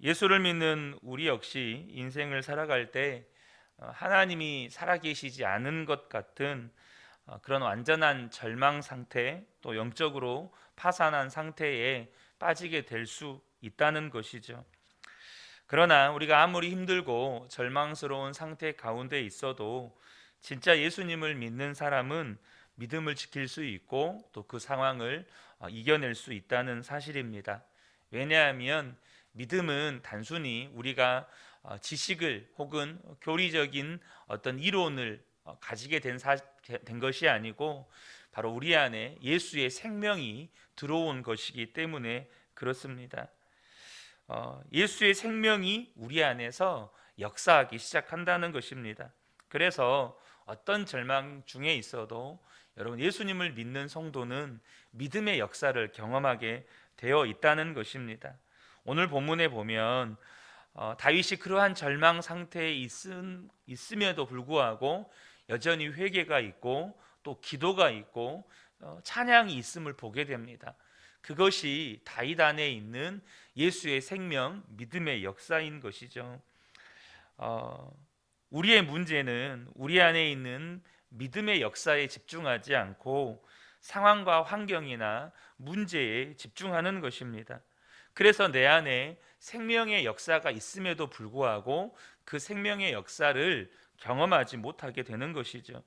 예수를 믿는 우리 역시 인생을 살아갈 때 하나님이 살아계시지 않은 것 같은 그런 완전한 절망 상태, 또 영적으로 파산한 상태에 빠지게 될 수 있다는 것이죠. 그러나 우리가 아무리 힘들고 절망스러운 상태 가운데 있어도 진짜 예수님을 믿는 사람은 믿음을 지킬 수 있고 또 그 상황을 이겨낼 수 있다는 사실입니다. 왜냐하면 믿음은 단순히 우리가 지식을 혹은 교리적인 어떤 이론을 가지게 된 것이 아니고 바로 우리 안에 예수의 생명이 들어온 것이기 때문에 그렇습니다. 예수의 생명이 우리 안에서 역사하기 시작한다는 것입니다. 그래서 어떤 절망 중에 있어도 여러분 예수님을 믿는 성도는 믿음의 역사를 경험하게 되어 있다는 것입니다. 오늘 본문에 보면 다윗이 그러한 절망 상태에 있음에도 불구하고 여전히 회개가 있고 또 기도가 있고 찬양이 있음을 보게 됩니다. 그것이 다윗 안에 있는 예수의 생명, 믿음의 역사인 것이죠. 우리의 문제는 우리 안에 있는 믿음의 역사에 집중하지 않고 상황과 환경이나 문제에 집중하는 것입니다. 그래서 내 안에 생명의 역사가 있음에도 불구하고 그 생명의 역사를 경험하지 못하게 되는 것이죠.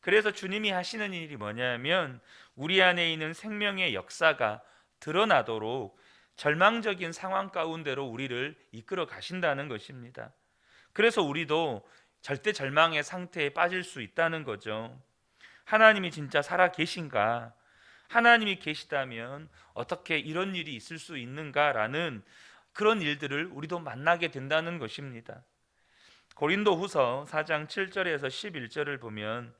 그래서 주님이 하시는 일이 뭐냐면 우리 안에 있는 생명의 역사가 드러나도록 절망적인 상황 가운데로 우리를 이끌어 가신다는 것입니다. 그래서 우리도 절대 절망의 상태에 빠질 수 있다는 거죠. 하나님이 진짜 살아 계신가? 하나님이 계시다면 어떻게 이런 일이 있을 수 있는가라는 그런 일들을 우리도 만나게 된다는 것입니다. 고린도후서 4장 7절에서 11절을 보면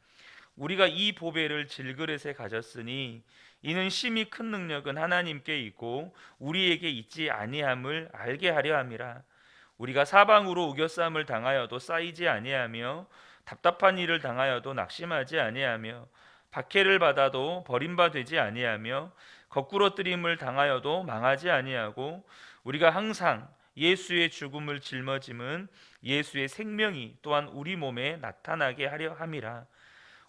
우리가 이 보배를 질그릇에 가졌으니 이는 심히 큰 능력은 하나님께 있고 우리에게 있지 아니함을 알게 하려 함이라. 우리가 사방으로 우겨싸움을 당하여도 쌓이지 아니하며 답답한 일을 당하여도 낙심하지 아니하며 박해를 받아도 버림받지 아니하며 거꾸로 뜨림을 당하여도 망하지 아니하고 우리가 항상 예수의 죽음을 짊어짐은 예수의 생명이 또한 우리 몸에 나타나게 하려 함이라.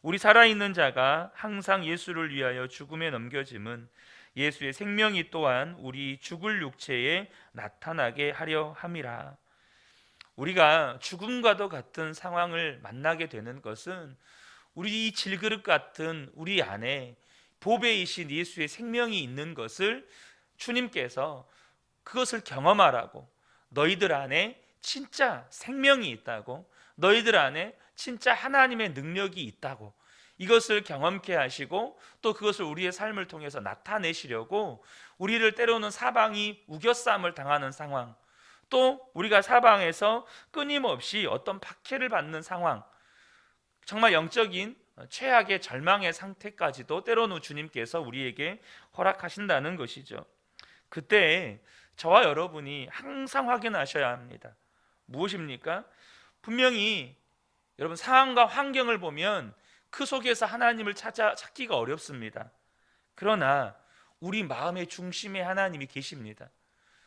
우리 살아있는 자가 항상 예수를 위하여 죽음에 넘겨짐은 예수의 생명이 또한 우리 죽을 육체에 나타나게 하려 함이라. 우리가 죽음과도 같은 상황을 만나게 되는 것은 우리 질그릇 같은 우리 안에 보배이신 예수의 생명이 있는 것을 주님께서 그것을 경험하라고, 너희들 안에 진짜 생명이 있다고, 너희들 안에 진짜 하나님의 능력이 있다고, 이것을 경험케 하시고 또 그것을 우리의 삶을 통해서 나타내시려고 우리를 때로는 사방이 우겨싸움을 당하는 상황, 또 우리가 사방에서 끊임없이 어떤 박해를 받는 상황, 정말 영적인 최악의 절망의 상태까지도 때로는 주님께서 우리에게 허락하신다는 것이죠. 그때 저와 여러분이 항상 확인하셔야 합니다. 무엇입니까? 분명히 여러분 상황과 환경을 보면 그 속에서 하나님을 찾기가 어렵습니다. 그러나 우리 마음의 중심에 하나님이 계십니다.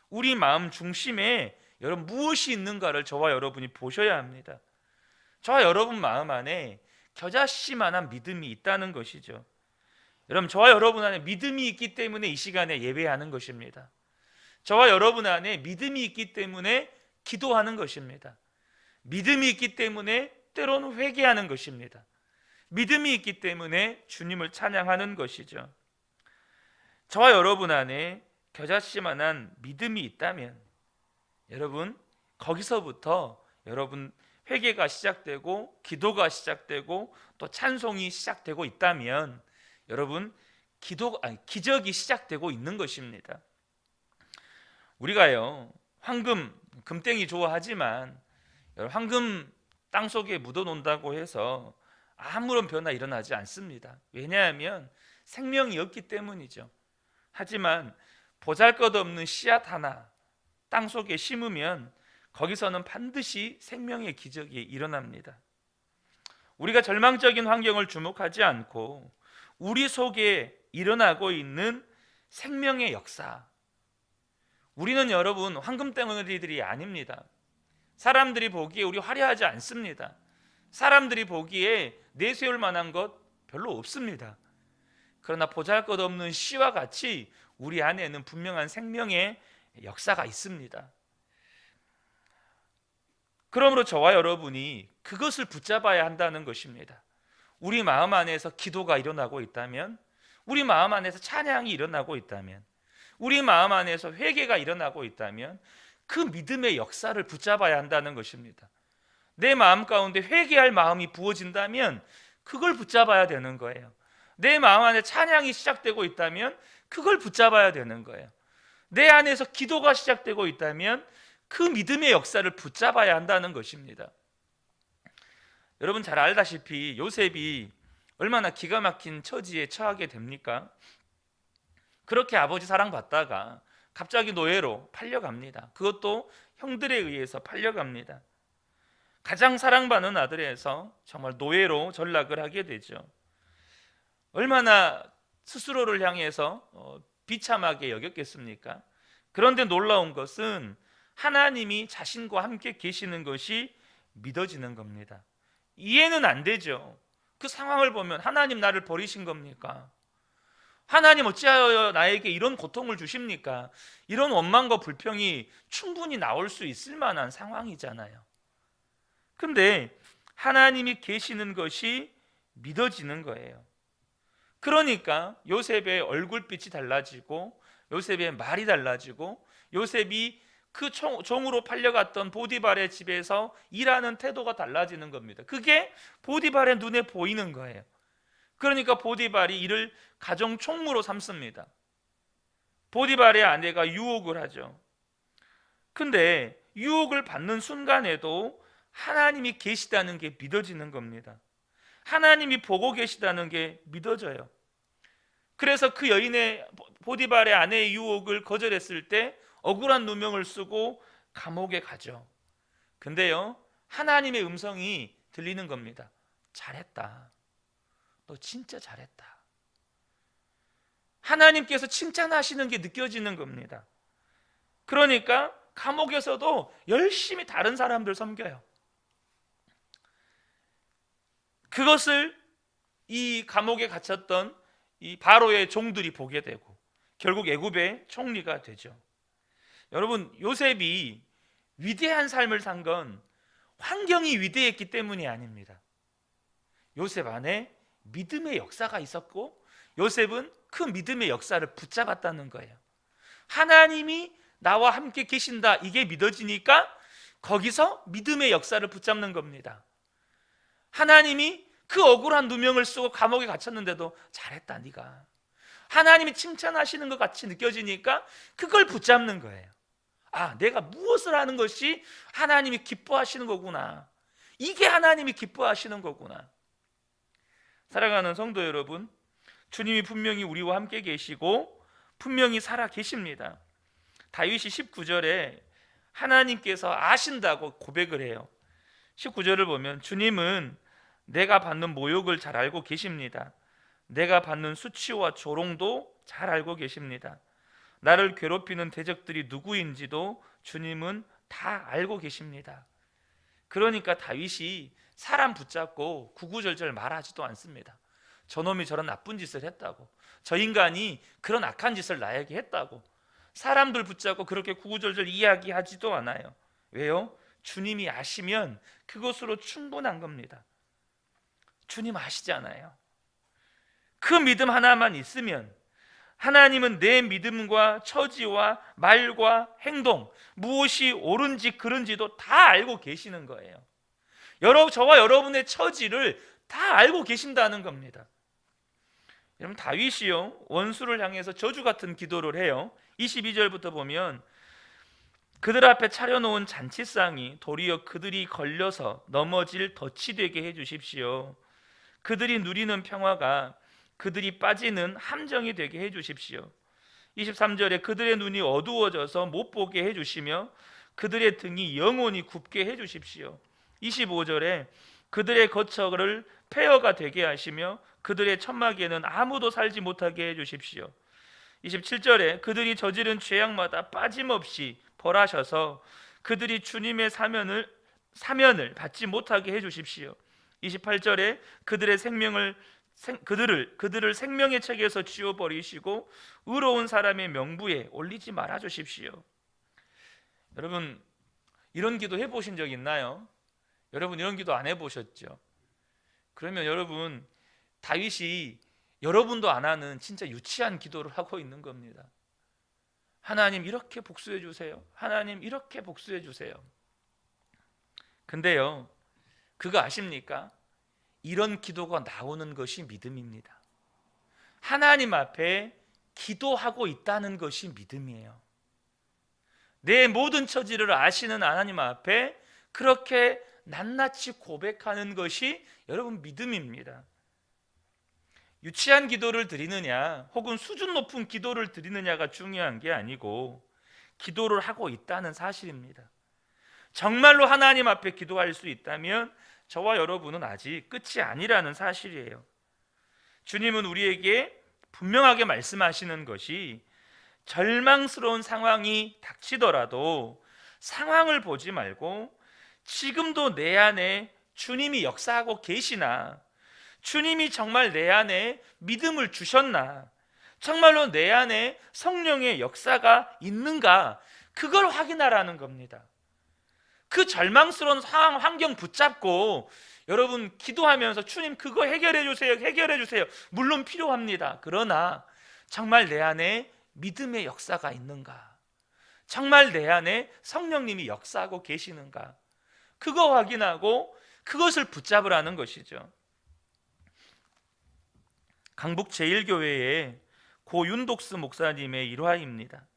우리 마음 중심에 여러분 무엇이 있는가를 저와 여러분이 보셔야 합니다. 저와 여러분 마음 안에 겨자씨만한 믿음이 있다는 것이죠. 여러분 저와 여러분 안에 믿음이 있기 때문에 이 시간에 예배하는 것입니다. 저와 여러분 안에 믿음이 있기 때문에 기도하는 것입니다. 믿음이 있기 때문에 때로는 회개하는 것입니다. 믿음이 있기 때문에 주님을 찬양하는 것이죠. 저와 여러분 안에 겨자씨만한 믿음이 있다면 여러분 거기서부터 여러분 회개가 시작되고 기도가 시작되고 또 찬송이 시작되고 있다면 여러분 기적이 시작되고 있는 것입니다. 우리가요 황금, 금땡이 좋아하지만 황금 땅속에 묻어놓는다고 해서 아무런 변화 일어나지 않습니다. 왜냐하면 생명이 없기 때문이죠. 하지만 보잘것없는 씨앗 하나 땅속에 심으면 거기서는 반드시 생명의 기적이 일어납니다. 우리가 절망적인 환경을 주목하지 않고 우리 속에 일어나고 있는 생명의 역사, 우리는 여러분 황금덩어리들이 아닙니다. 사람들이 보기에 우리 화려하지 않습니다. 사람들이 보기에 내세울 만한 것 별로 없습니다. 그러나 보잘것없는 씨와 같이 우리 안에는 분명한 생명의 역사가 있습니다. 그러므로 저와 여러분이 그것을 붙잡아야 한다는 것입니다. 우리 마음 안에서 기도가 일어나고 있다면, 우리 마음 안에서 찬양이 일어나고 있다면, 우리 마음 안에서 회개가 일어나고 있다면 그 믿음의 역사를 붙잡아야 한다는 것입니다. 내 마음 가운데 회개할 마음이 부어진다면 그걸 붙잡아야 되는 거예요. 내 마음 안에 찬양이 시작되고 있다면 그걸 붙잡아야 되는 거예요. 내 안에서 기도가 시작되고 있다면 그 믿음의 역사를 붙잡아야 한다는 것입니다. 여러분 잘 알다시피 요셉이 얼마나 기가 막힌 처지에 처하게 됩니까? 그렇게 아버지 사랑받다가 갑자기 노예로 팔려갑니다. 그것도 형들에 의해서 팔려갑니다. 가장 사랑받는 아들에서 정말 노예로 전락을 하게 되죠. 얼마나 스스로를 향해서 비참하게 여겼겠습니까? 그런데 놀라운 것은 하나님이 자신과 함께 계시는 것이 믿어지는 겁니다. 이해는 안 되죠. 그 상황을 보면 하나님 나를 버리신 겁니까? 하나님 어찌하여 나에게 이런 고통을 주십니까? 이런 원망과 불평이 충분히 나올 수 있을 만한 상황이잖아요. 근데 하나님이 계시는 것이 믿어지는 거예요. 그러니까 요셉의 얼굴빛이 달라지고 요셉의 말이 달라지고 요셉이 그 종으로 팔려갔던 보디발의 집에서 일하는 태도가 달라지는 겁니다. 그게 보디발의 눈에 보이는 거예요. 그러니까 보디발이 이를 가정 총무로 삼습니다. 보디발의 아내가 유혹을 하죠. 근데 유혹을 받는 순간에도 하나님이 계시다는 게 믿어지는 겁니다. 하나님이 보고 계시다는 게 믿어져요. 그래서 그 여인의 보디발의 아내의 유혹을 거절했을 때 억울한 누명을 쓰고 감옥에 가죠. 근데요, 하나님의 음성이 들리는 겁니다. 잘했다. 너 진짜 잘했다. 하나님께서 칭찬하시는 게 느껴지는 겁니다. 그러니까 감옥에서도 열심히 다른 사람들 섬겨요. 그것을 이 감옥에 갇혔던 이 바로의 종들이 보게 되고 결국 애굽의 총리가 되죠. 여러분, 요셉이 위대한 삶을 산 건 환경이 위대했기 때문이 아닙니다. 요셉 안에 믿음의 역사가 있었고 요셉은 그 믿음의 역사를 붙잡았다는 거예요. 하나님이 나와 함께 계신다, 이게 믿어지니까 거기서 믿음의 역사를 붙잡는 겁니다. 하나님이 그 억울한 누명을 쓰고 감옥에 갇혔는데도 잘했다 네가, 하나님이 칭찬하시는 것 같이 느껴지니까 그걸 붙잡는 거예요. 아, 내가 무엇을 하는 것이 하나님이 기뻐하시는 거구나, 이게 하나님이 기뻐하시는 거구나. 사랑하는 성도 여러분, 주님이 분명히 우리와 함께 계시고 분명히 살아 계십니다. 다윗이 19절에 하나님께서 아신다고 고백을 해요. 19절을 보면 주님은 내가 받는 모욕을 잘 알고 계십니다. 내가 받는 수치와 조롱도 잘 알고 계십니다. 나를 괴롭히는 대적들이 누구인지도 주님은 다 알고 계십니다. 그러니까 다윗이 사람 붙잡고 구구절절 말하지도 않습니다. 저놈이 저런 나쁜 짓을 했다고, 저 인간이 그런 악한 짓을 나에게 했다고 사람들 붙잡고 그렇게 구구절절 이야기하지도 않아요. 왜요? 주님이 아시면 그것으로 충분한 겁니다. 주님 아시잖아요. 그 믿음 하나만 있으면 하나님은 내 믿음과 처지와 말과 행동, 무엇이 옳은지 그른지도 다 알고 계시는 거예요. 저와 여러분의 처지를 다 알고 계신다는 겁니다. 여러분, 다윗이요, 원수를 향해서 저주 같은 기도를 해요. 22절부터 보면 그들 앞에 차려놓은 잔치상이 도리어 그들이 걸려서 넘어질 덫이 되게 해주십시오. 그들이 누리는 평화가 그들이 빠지는 함정이 되게 해주십시오. 23절에 그들의 눈이 어두워져서 못 보게 해주시며 그들의 등이 영원히 굽게 해주십시오. 25절에 그들의 거처를 폐허가 되게 하시며 그들의 천막에는 아무도 살지 못하게 해주십시오. 27절에 그들이 저지른 죄악마다 빠짐없이 벌하셔서 그들이 주님의 사면을 받지 못하게 해 주십시오. 28절에 그들을 생명의 책에서 지워 버리시고 의로운 사람의 명부에 올리지 말아 주십시오. 여러분, 이런 기도 해 보신 적 있나요? 여러분, 이런 기도 안 해 보셨죠? 그러면 여러분, 다윗이 여러분도 안 하는 진짜 유치한 기도를 하고 있는 겁니다. 하나님 이렇게 복수해 주세요. 하나님 이렇게 복수해 주세요. 근데요, 그거 아십니까? 이런 기도가 나오는 것이 믿음입니다. 하나님 앞에 기도하고 있다는 것이 믿음이에요. 내 모든 처지를 아시는 하나님 앞에 그렇게 낱낱이 고백하는 것이 여러분 믿음입니다. 유치한 기도를 드리느냐 혹은 수준 높은 기도를 드리느냐가 중요한 게 아니고 기도를 하고 있다는 사실입니다. 정말로 하나님 앞에 기도할 수 있다면 저와 여러분은 아직 끝이 아니라는 사실이에요. 주님은 우리에게 분명하게 말씀하시는 것이 절망스러운 상황이 닥치더라도 상황을 보지 말고 지금도 내 안에 주님이 역사하고 계시나, 주님이 정말 내 안에 믿음을 주셨나, 정말로 내 안에 성령의 역사가 있는가, 그걸 확인하라는 겁니다. 그 절망스러운 상황, 환경 붙잡고 여러분 기도하면서 주님 그거 해결해 주세요, 해결해 주세요. 물론 필요합니다. 그러나 정말 내 안에 믿음의 역사가 있는가, 정말 내 안에 성령님이 역사하고 계시는가, 그거 확인하고 그것을 붙잡으라는 것이죠. 강북 제1교회의 고 윤독스 목사님의 일화입니다.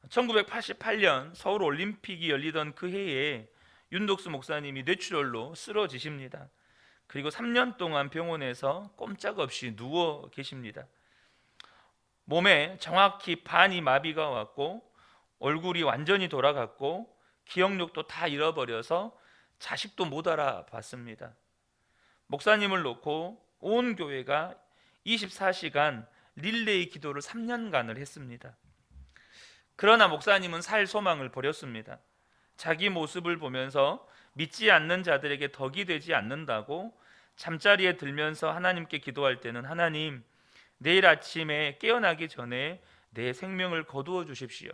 1988년 서울 올림픽이 열리던 그 해에 윤독스 목사님이 뇌출혈로 쓰러지십니다. 그리고 3년 동안 병원에서 꼼짝없이 누워 계십니다. 몸에 정확히 반이 마비가 왔고 얼굴이 완전히 돌아갔고 기억력도 다 잃어버려서 자식도 못 알아봤습니다. 목사님을 놓고 온 교회가 24시간 릴레이 기도를 3년간을 했습니다. 그러나 목사님은 살 소망을 버렸습니다. 자기 모습을 보면서 믿지 않는 자들에게 덕이 되지 않는다고 잠자리에 들면서 하나님께 기도할 때는 하나님, 내일 아침에 깨어나기 전에 내 생명을 거두어 주십시오.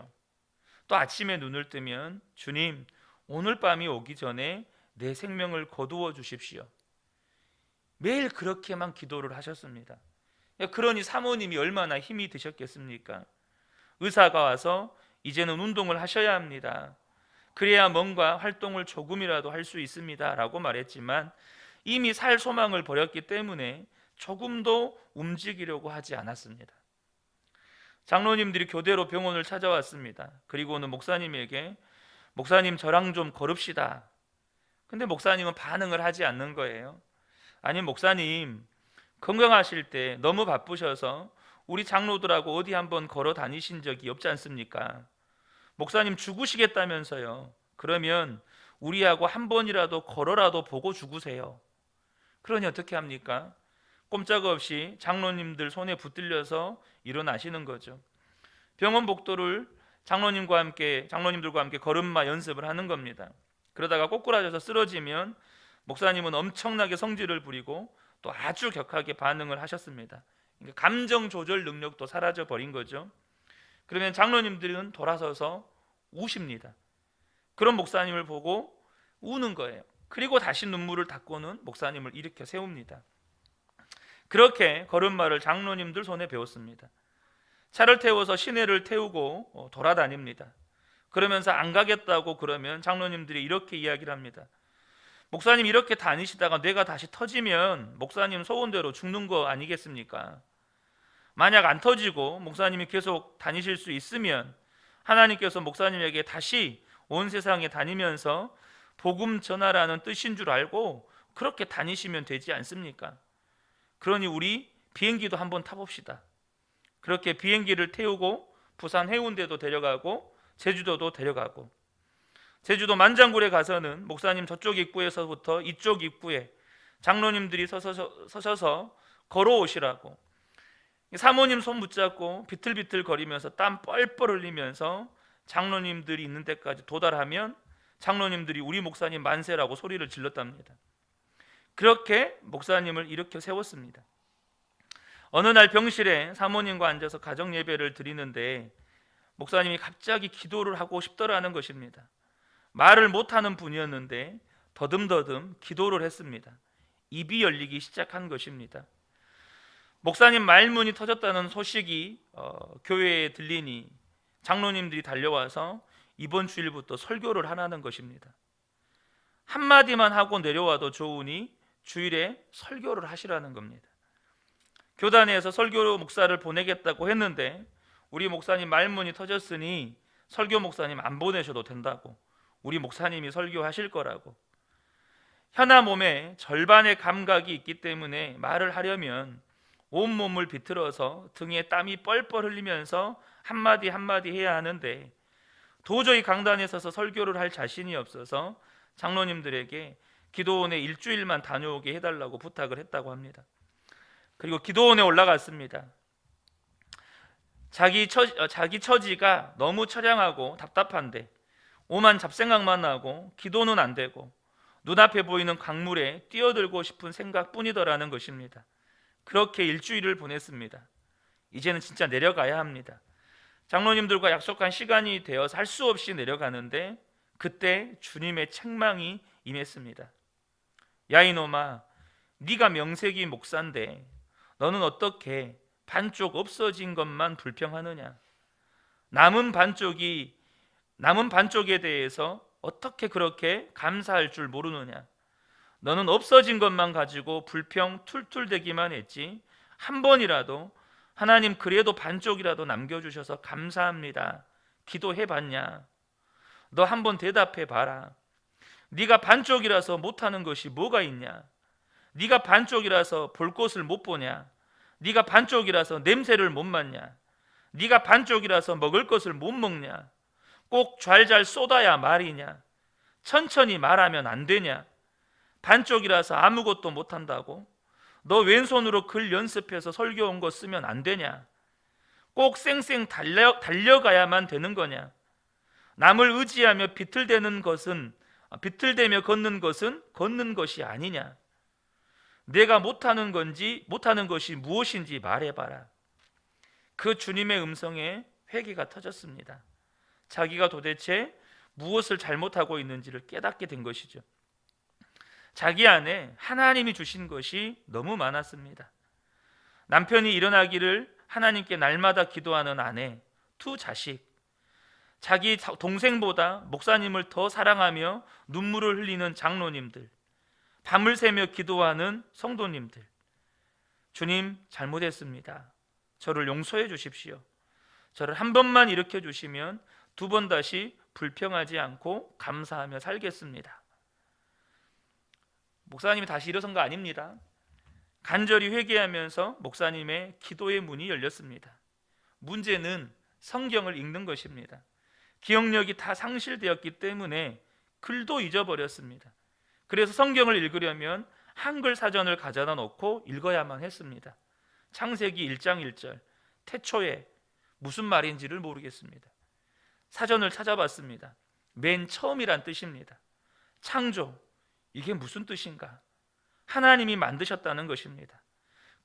또 아침에 눈을 뜨면 주님, 오늘 밤이 오기 전에 내 생명을 거두어 주십시오. 매일 그렇게만 기도를 하셨습니다. 그러니 사모님이 얼마나 힘이 드셨겠습니까? 의사가 와서 이제는 운동을 하셔야 합니다. 그래야 뭔가 활동을 조금이라도 할 수 있습니다 라고 말했지만 이미 살 소망을 버렸기 때문에 조금도 움직이려고 하지 않았습니다. 장로님들이 교대로 병원을 찾아왔습니다. 그리고는 목사님에게 목사님 저랑 좀 걸읍시다. 근데 목사님은 반응을 하지 않는 거예요. 아니 목사님 건강하실 때 너무 바쁘셔서 우리 장로들하고 어디 한번 걸어 다니신 적이 없지 않습니까? 목사님 죽으시겠다면서요. 그러면 우리하고 한 번이라도 걸어라도 보고 죽으세요. 그러니 어떻게 합니까? 꼼짝없이 장로님들 손에 붙들려서 일어나시는 거죠. 병원 복도를 장로님들과 함께 걸음마 연습을 하는 겁니다. 그러다가 꼬꾸라져서 쓰러지면 목사님은 엄청나게 성질을 부리고 또 아주 격하게 반응을 하셨습니다. 그러니까 감정 조절 능력도 사라져 버린 거죠. 그러면 장로님들은 돌아서서 우십니다. 그런 목사님을 보고 우는 거예요. 그리고 다시 눈물을 닦고는 목사님을 일으켜 세웁니다. 그렇게 걸음마를 장로님들 손에 배웠습니다. 차를 태워서 시내를 태우고 돌아다닙니다. 그러면서 안 가겠다고 그러면 장로님들이 이렇게 이야기를 합니다. 목사님 이렇게 다니시다가 뇌가 다시 터지면 목사님 소원대로 죽는 거 아니겠습니까? 만약 안 터지고 목사님이 계속 다니실 수 있으면 하나님께서 목사님에게 다시 온 세상에 다니면서 복음 전하라는 뜻인 줄 알고 그렇게 다니시면 되지 않습니까? 그러니 우리 비행기도 한번 타봅시다. 그렇게 비행기를 태우고 부산 해운대도 데려가고 제주도도 데려가고, 제주도 만장굴에 가서는 목사님 저쪽 입구에서부터 이쪽 입구에 장로님들이 서셔서 걸어오시라고, 사모님 손 붙잡고 비틀비틀 거리면서 땀 뻘뻘 흘리면서 장로님들이 있는 데까지 도달하면 장로님들이 우리 목사님 만세라고 소리를 질렀답니다. 그렇게 목사님을 일으켜 세웠습니다. 어느 날 병실에 사모님과 앉아서 가정 예배를 드리는데 목사님이 갑자기 기도를 하고 싶더라는 것입니다. 말을 못하는 분이었는데 더듬더듬 기도를 했습니다. 입이 열리기 시작한 것입니다. 목사님 말문이 터졌다는 소식이 교회에 들리니 장로님들이 달려와서 이번 주일부터 설교를 하라는 것입니다. 한마디만 하고 내려와도 좋으니 주일에 설교를 하시라는 겁니다. 교단에서 설교 목사를 보내겠다고 했는데 우리 목사님 말문이 터졌으니 설교 목사님 안 보내셔도 된다고, 우리 목사님이 설교하실 거라고. 혀나 몸에 절반의 감각이 있기 때문에 말을 하려면 온몸을 비틀어서 등에 땀이 뻘뻘 흘리면서 한마디 한마디 해야 하는데 도저히 강단에 서서 설교를 할 자신이 없어서 장로님들에게 기도원에 일주일만 다녀오게 해달라고 부탁을 했다고 합니다. 그리고 기도원에 올라갔습니다. 자기 처지가 너무 처량하고 답답한데 오만 잡생각만 나고 기도는 안 되고 눈앞에 보이는 강물에 뛰어들고 싶은 생각뿐이더라는 것입니다. 그렇게 일주일을 보냈습니다. 이제는 진짜 내려가야 합니다. 장로님들과 약속한 시간이 되어서 할 수 없이 내려가는데 그때 주님의 책망이 임했습니다. 야 이놈아, 네가 명색이 목사인데 너는 어떻게 반쪽 없어진 것만 불평하느냐? 남은 반쪽에 대해서 어떻게 그렇게 감사할 줄 모르느냐? 너는 없어진 것만 가지고 불평 툴툴대기만 했지 한 번이라도 하나님 그래도 반쪽이라도 남겨주셔서 감사합니다 기도해봤냐? 너 한번 대답해봐라. 네가 반쪽이라서 못하는 것이 뭐가 있냐? 네가 반쪽이라서 볼 곳을 못 보냐? 네가 반쪽이라서 냄새를 못 맡냐? 네가 반쪽이라서 먹을 것을 못 먹냐? 꼭 좔좔 쏟아야 말이냐? 천천히 말하면 안 되냐? 반쪽이라서 아무것도 못한다고? 너 왼손으로 글 연습해서 설교 온 거 쓰면 안 되냐? 꼭 쌩쌩 달려가야만 되는 거냐? 남을 의지하며 비틀대며 걷는 것은 걷는 것이 아니냐? 내가 못하는 것이 무엇인지 말해봐라. 그 주님의 음성에 회개가 터졌습니다. 자기가 도대체 무엇을 잘못하고 있는지를 깨닫게 된 것이죠. 자기 안에 하나님이 주신 것이 너무 많았습니다. 남편이 일어나기를 하나님께 날마다 기도하는 아내, 두 자식, 자기 동생보다 목사님을 더 사랑하며 눈물을 흘리는 장로님들, 밤을 새며 기도하는 성도님들. 주님, 잘못했습니다. 저를 용서해 주십시오. 저를 한 번만 일으켜 주시면 두 번 다시 불평하지 않고 감사하며 살겠습니다. 목사님이 다시 일어선 거 아닙니다. 간절히 회개하면서 목사님의 기도의 문이 열렸습니다. 문제는 성경을 읽는 것입니다. 기억력이 다 상실되었기 때문에 글도 잊어버렸습니다. 그래서 성경을 읽으려면 한글 사전을 가져다 놓고 읽어야만 했습니다. 창세기 1장 1절, 태초에 무슨 말인지를 모르겠습니다. 사전을 찾아봤습니다. 맨 처음이란 뜻입니다. 창조, 이게 무슨 뜻인가? 하나님이 만드셨다는 것입니다.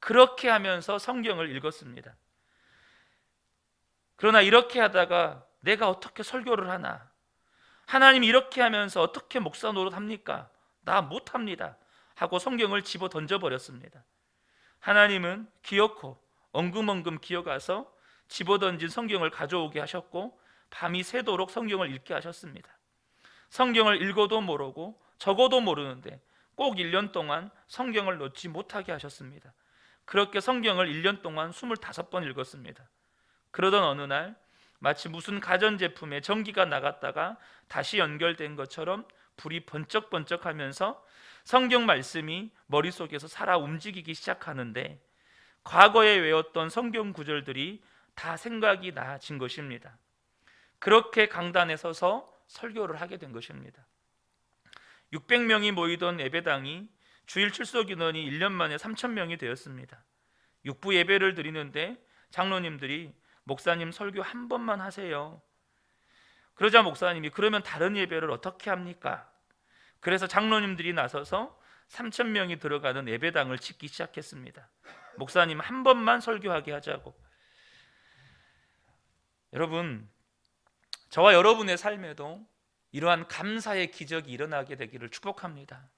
그렇게 하면서 성경을 읽었습니다. 그러나 이렇게 하다가 내가 어떻게 설교를 하나? 하나님이 이렇게 하면서 어떻게 목사 노릇합니까? 나 못합니다 하고 성경을 집어 던져버렸습니다. 하나님은 기어코 엉금엉금 기어가서 집어던진 성경을 가져오게 하셨고 밤이 새도록 성경을 읽게 하셨습니다. 성경을 읽어도 모르고 적어도 모르는데 꼭 1년 동안 성경을 놓지 못하게 하셨습니다. 그렇게 성경을 1년 동안 25번 읽었습니다. 그러던 어느 날 마치 무슨 가전제품에 전기가 나갔다가 다시 연결된 것처럼 불이 번쩍번쩍하면서 성경 말씀이 머릿속에서 살아 움직이기 시작하는데 과거에 외웠던 성경 구절들이 다 생각이 나진 것입니다. 그렇게 강단에 서서 설교를 하게 된 것입니다. 600명이 모이던 예배당이 주일 출석 인원이 1년 만에 3,000명이 되었습니다. 육부 예배를 드리는데 장로님들이 목사님 설교 한 번만 하세요. 그러자 목사님이 그러면 다른 예배를 어떻게 합니까? 그래서 장로님들이 나서서 3,000명이 들어가는 예배당을 짓기 시작했습니다. 목사님 한 번만 설교하게 하자고. 여러분, 저와 여러분의 삶에도 이러한 감사의 기적이 일어나게 되기를 축복합니다.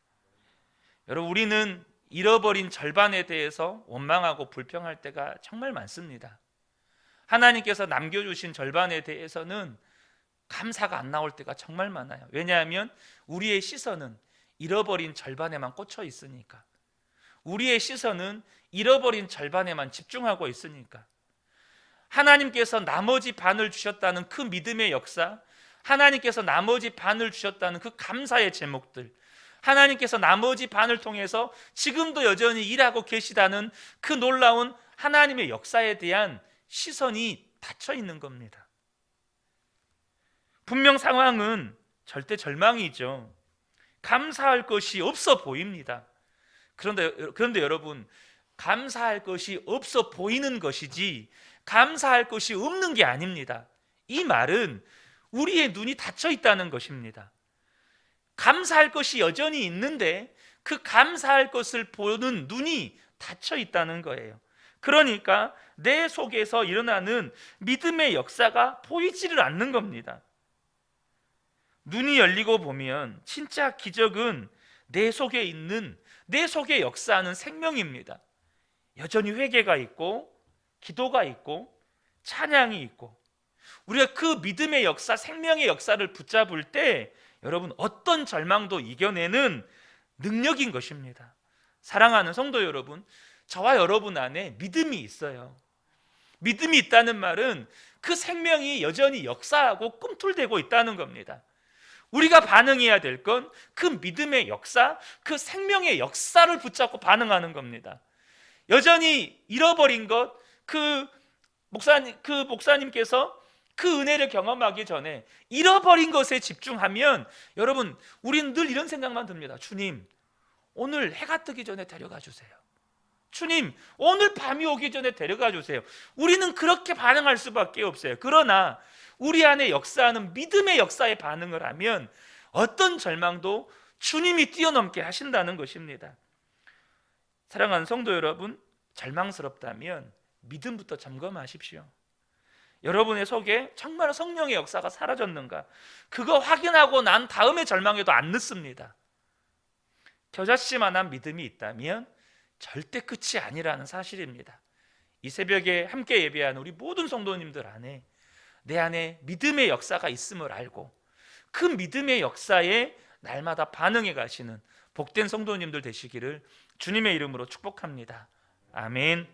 여러분, 우리는 잃어버린 절반에 대해서 원망하고 불평할 때가 정말 많습니다. 하나님께서 남겨주신 절반에 대해서는 감사가 안 나올 때가 정말 많아요. 왜냐하면 우리의 시선은 잃어버린 절반에만 꽂혀 있으니까. 우리의 시선은 잃어버린 절반에만 집중하고 있으니까. 하나님께서 나머지 반을 주셨다는 그 믿음의 역사, 하나님께서 나머지 반을 주셨다는 그 감사의 제목들, 하나님께서 나머지 반을 통해서 지금도 여전히 일하고 계시다는 그 놀라운 하나님의 역사에 대한 시선이 닫혀 있는 겁니다. 분명 상황은 절대 절망이죠. 감사할 것이 없어 보입니다. 그런데 여러분, 감사할 것이 없어 보이는 것이지 감사할 것이 없는 게 아닙니다. 이 말은 우리의 눈이 닫혀 있다는 것입니다. 감사할 것이 여전히 있는데 그 감사할 것을 보는 눈이 닫혀 있다는 거예요. 그러니까 내 속에서 일어나는 믿음의 역사가 보이지를 않는 겁니다. 눈이 열리고 보면 진짜 기적은 내 속에 있는, 내 속에 역사하는 생명입니다. 여전히 회개가 있고 기도가 있고 찬양이 있고, 우리가 그 믿음의 역사, 생명의 역사를 붙잡을 때 여러분, 어떤 절망도 이겨내는 능력인 것입니다. 사랑하는 성도 여러분, 저와 여러분 안에 믿음이 있어요. 믿음이 있다는 말은 그 생명이 여전히 역사하고 꿈틀대고 있다는 겁니다. 우리가 반응해야 될 건 그 믿음의 역사, 그 생명의 역사를 붙잡고 반응하는 겁니다. 여전히 잃어버린 것, 그 목사님께서 그 은혜를 경험하기 전에 잃어버린 것에 집중하면 여러분, 우리는 늘 이런 생각만 듭니다. 주님, 오늘 해가 뜨기 전에 데려가 주세요. 주님, 오늘 밤이 오기 전에 데려가 주세요. 우리는 그렇게 반응할 수밖에 없어요. 그러나 우리 안에 역사하는 믿음의 역사에 반응을 하면 어떤 절망도 주님이 뛰어넘게 하신다는 것입니다. 사랑하는 성도 여러분, 절망스럽다면 믿음부터 점검하십시오. 여러분의 속에 정말 성령의 역사가 사라졌는가, 그거 확인하고 난 다음에 절망해도 안 늦습니다. 겨자씨만한 믿음이 있다면 절대 끝이 아니라는 사실입니다. 이 새벽에 함께 예배하는 우리 모든 성도님들 안에 내 안에 믿음의 역사가 있음을 알고 그 믿음의 역사에 날마다 반응해 가시는 복된 성도님들 되시기를 주님의 이름으로 축복합니다. 아멘.